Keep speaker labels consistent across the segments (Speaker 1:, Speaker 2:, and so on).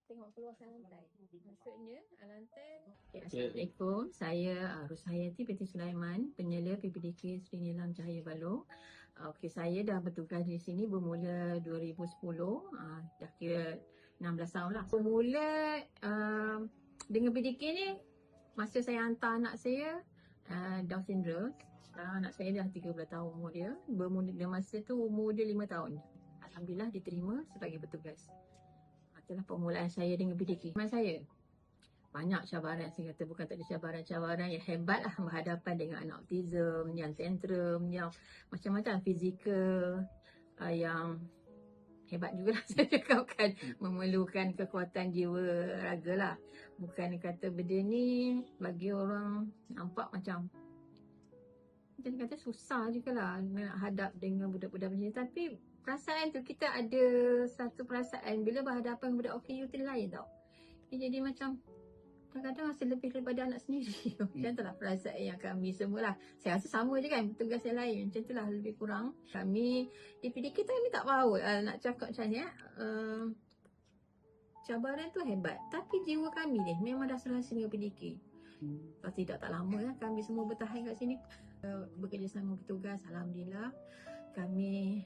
Speaker 1: tengok keluasan lantai. Maksudnya lantai.
Speaker 2: Okay, Assalamualaikum. Saya Rushayati binti Sulaiman, penyela PPDK Sri Nilam Cahaya Baloh. Okey, saya dah bertugas di sini bermula 2010. Dah kira 16 tahun lah. Bermula dengan PPDK ni masa saya hantar anak saya Down syndrome. Anak saya dah 13 tahun umur dia. Bermula masa tu umur dia 5 tahun. Alhamdulillah diterima sebagai petugas. Itulah permulaan saya dengan PDK. Memang saya banyak cabaran, saya kata bukan tak ada cabaran-cabaran yang hebat lah berhadapan dengan anak autism, yang tantrum, yang macam-macam fizikal, yang hebat jugalah saya cakapkan, memerlukan kekuatan jiwa raga lah. Bukan kata benda ni bagi orang nampak macam kata susah jugalah nak hadap dengan budak-budak macam ni. Tapi perasaan tu, kita ada satu perasaan bila berhadapan budak OKU tu lain tau. Dia jadi macam kadang-kadang rasa lebih daripada anak sendiri. Macam tu lah perasaan yang kami semua lah. Saya rasa sama je kan petugas yang lain. Macam tu lah lebih kurang. Kami di PDK tu kami tak tahu nak cakap macam ni. Cabaran tu hebat. Tapi jiwa kami ni memang dah serasi dengan PDK. Kalau tidak tak lama lah kami semua bertahan kat sini. Bekerjasama petugas. Alhamdulillah. Kami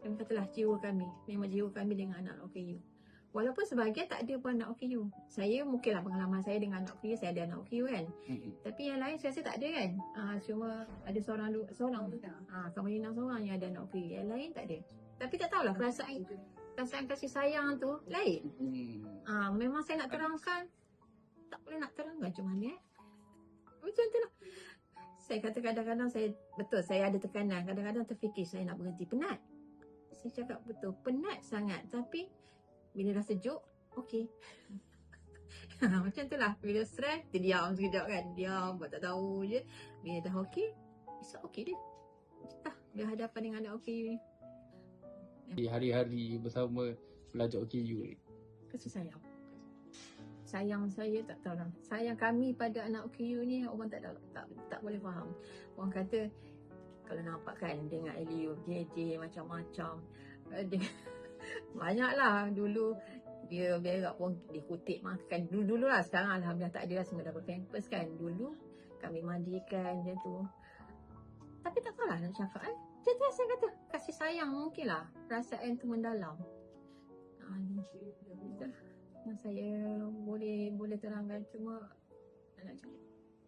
Speaker 2: katalah jiwa kami. Memang jiwa kami dengan anak OKU. Walaupun sebahagian tak ada pun anak OKU. Saya mungkinlah pengalaman saya dengan anak OKU, saya ada anak OKU kan. Tapi yang lain saya rasa tak ada kan. Cuma ada seorang Kamalina seorang yang ada anak OKU. Yang lain tak ada. Tapi tak tahulah perasaan kasih sayang tu lain. Memang saya nak terangkan, tak boleh nak terangkan macam mana macam tu lah. Saya kata kadang-kadang saya ada tekanan. Kadang-kadang terfikir saya nak berhenti, penat. Saya cakap betul, penat sangat. Tapi bila dah sejuk, okey. Macam tu lah. Bila stres, dia diam sekejap kan. Diam, buat tak tahu je. Bila dah okey, esok okey dia. Dah berhadapan dengan anak OKU ni.
Speaker 3: Di hari-hari bersama pelajar OKU ni,
Speaker 2: Kasih sayang. Sayang saya tak tahu lah. Sayang kami pada anak OKU ni orang tak boleh faham. Orang kata kalau nampak kan dengan Elio, JJ macam-macam. Banyaklah dulu dia berak pun dikutip makan. Dulu lah, sekarang alhamdulillah tak ada lah, semua dah berpampers kan. Dulu kami mandikan macam tu. Tapi tak tahulah nak cakap kan. Macam tu saya kata kasih sayang mungkin lah. Perasaan tu mendalam. Saya boleh terangkan, cuma nak cakap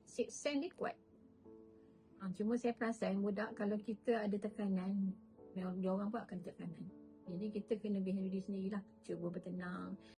Speaker 2: sixth sense dia kuat. Cuma saya perasan budak kalau kita ada tekanan, memang dia orang pun akan tekanan. Jadi kita kena behave diri sendirilah. Cuba bertenang.